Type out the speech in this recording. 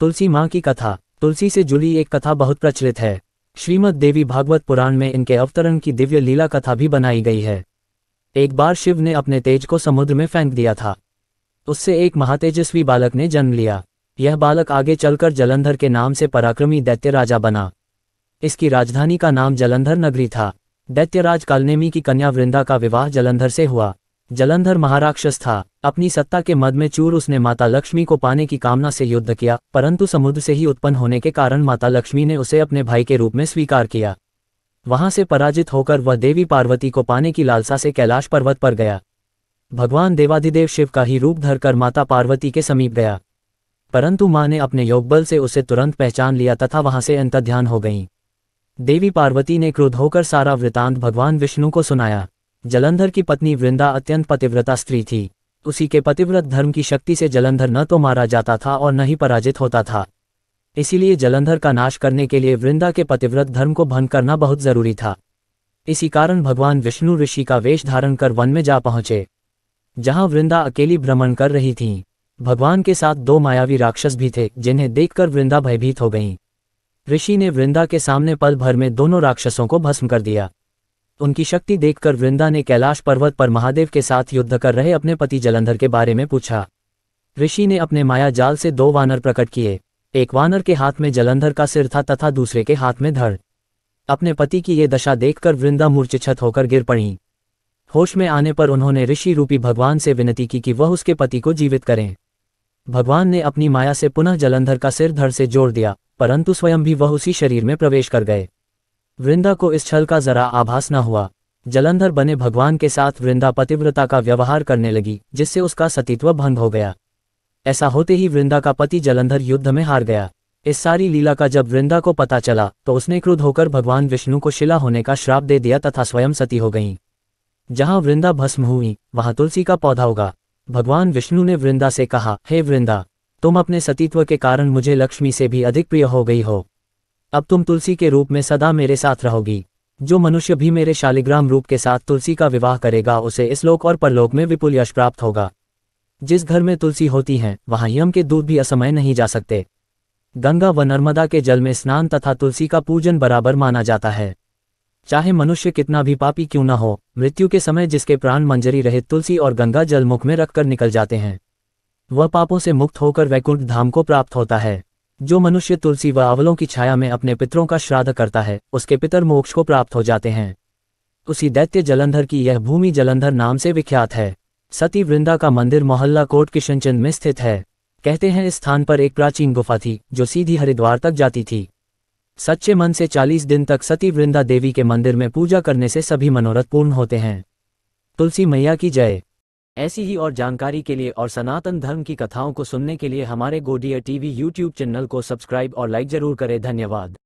तुलसी माँ की कथा। तुलसी से जुड़ी एक कथा बहुत प्रचलित है। श्रीमद् देवी भागवत पुराण में इनके अवतरण की दिव्य लीला कथा भी बनाई गई है। एक बार शिव ने अपने तेज को समुद्र में फेंक दिया था। उससे एक महातेजस्वी बालक ने जन्म लिया। यह बालक आगे चलकर जलंधर के नाम से पराक्रमी दैत्य राजा बना। इसकी राजधानी का नाम जलंधर नगरी था। दैत्यराज कालनेमी की कन्या वृंदा का विवाह जलंधर से हुआ। जलंधर महाराक्षस था। अपनी सत्ता के मद में चूर उसने माता लक्ष्मी को पाने की कामना से युद्ध किया, परंतु समुद्र से ही उत्पन्न होने के कारण माता लक्ष्मी ने उसे अपने भाई के रूप में स्वीकार किया। वहां से पराजित होकर वह देवी पार्वती को पाने की लालसा से कैलाश पर्वत पर गया। भगवान देवाधिदेव शिव का ही रूप धरकर माता पार्वती के समीप गया, परंतु मां ने अपने योगबल से उसे तुरंत पहचान लिया तथा वहां से अंतर्ध्यान हो गईं। देवी पार्वती ने क्रुद्ध होकर सारा वृतांत भगवान विष्णु को सुनाया। जलंधर की पत्नी वृंदा अत्यंत पतिव्रता स्त्री थी। उसी के पतिव्रत धर्म की शक्ति से जलंधर न तो मारा जाता था और न ही पराजित होता था। इसीलिए जलंधर का नाश करने के लिए वृंदा के पतिव्रत धर्म को भंग करना बहुत जरूरी था। इसी कारण भगवान विष्णु ऋषि का वेश धारण कर वन में जा पहुंचे, जहां वृंदा अकेली भ्रमण कर रही थीं। भगवान के साथ दो मायावी राक्षस भी थे, जिन्हें देखकर वृंदा भयभीत हो गईं। ऋषि ने वृंदा के सामने पल भर में दोनों राक्षसों को भस्म कर दिया। उनकी शक्ति देखकर वृंदा ने कैलाश पर्वत पर महादेव के साथ युद्ध कर रहे अपने पति जलंधर के बारे में पूछा। ऋषि ने अपने माया जाल से दो वानर प्रकट किए। एक वानर के हाथ में जलंधर का सिर था तथा दूसरे के हाथ में धड़। अपने पति की ये दशा देखकर वृंदा मूर्छित होकर गिर पड़ी। होश में आने पर उन्होंने ऋषि रूपी भगवान से विनती की कि वह उसके पति को जीवित करें। भगवान ने अपनी माया से पुनः जलंधर का सिर धड़ से जोड़ दिया, परंतु स्वयं भी वह उसी शरीर में प्रवेश कर गए। वृंदा को इस छल का जरा आभास न हुआ। जलंधर बने भगवान के साथ वृंदा पतिव्रता का व्यवहार करने लगी, जिससे उसका सतीत्व भंग हो गया। ऐसा होते ही वृंदा का पति जलंधर युद्ध में हार गया। इस सारी लीला का जब वृंदा को पता चला तो उसने क्रुद्ध होकर भगवान विष्णु को शिला होने का श्राप दे दिया तथा स्वयं सती हो गईं। जहां वृंदा भस्म हुई वहां तुलसी का पौधा उगा। भगवान विष्णु ने वृंदा से कहा, हे वृंदा, तुम अपने सतीत्व के कारण मुझे लक्ष्मी से भी अधिक प्रिय हो गई हो। अब तुम तुलसी के रूप में सदा मेरे साथ रहोगी। जो मनुष्य भी मेरे शालिग्राम रूप के साथ तुलसी का विवाह करेगा उसे इस लोक और परलोक में विपुल यश प्राप्त होगा। जिस घर में तुलसी होती है वहां यम के दूत भी असमय नहीं जा सकते। गंगा व नर्मदा के जल में स्नान तथा तुलसी का पूजन बराबर माना जाता है। चाहे मनुष्य कितना भी पापी क्यों न हो, मृत्यु के समय जिसके प्राण मंजरी रहित तुलसी और गंगा जल मुख में रखकर निकल जाते हैं, वह पापों से मुक्त होकर वैकुंठ धाम को प्राप्त होता है। जो मनुष्य तुलसी व आंवलों की छाया में अपने पितरों का श्राद्ध करता है उसके पितर मोक्ष को प्राप्त हो जाते हैं। उसी दैत्य जलंधर की यह भूमि जलंधर नाम से विख्यात है। सती वृंदा का मंदिर मोहल्ला कोट किशनचंद में स्थित है। कहते हैं इस स्थान पर एक प्राचीन गुफा थी जो सीधी हरिद्वार तक जाती थी। सच्चे मन से 40 दिन तक सती वृंदा देवी के मंदिर में पूजा करने से सभी मनोरथ पूर्ण होते हैं। तुलसी मैया की जय। ऐसी ही और जानकारी के लिए और सनातन धर्म की कथाओं को सुनने के लिए हमारे गोडिया टीवी यूट्यूब चैनल को सब्सक्राइब और लाइक जरूर करें। धन्यवाद।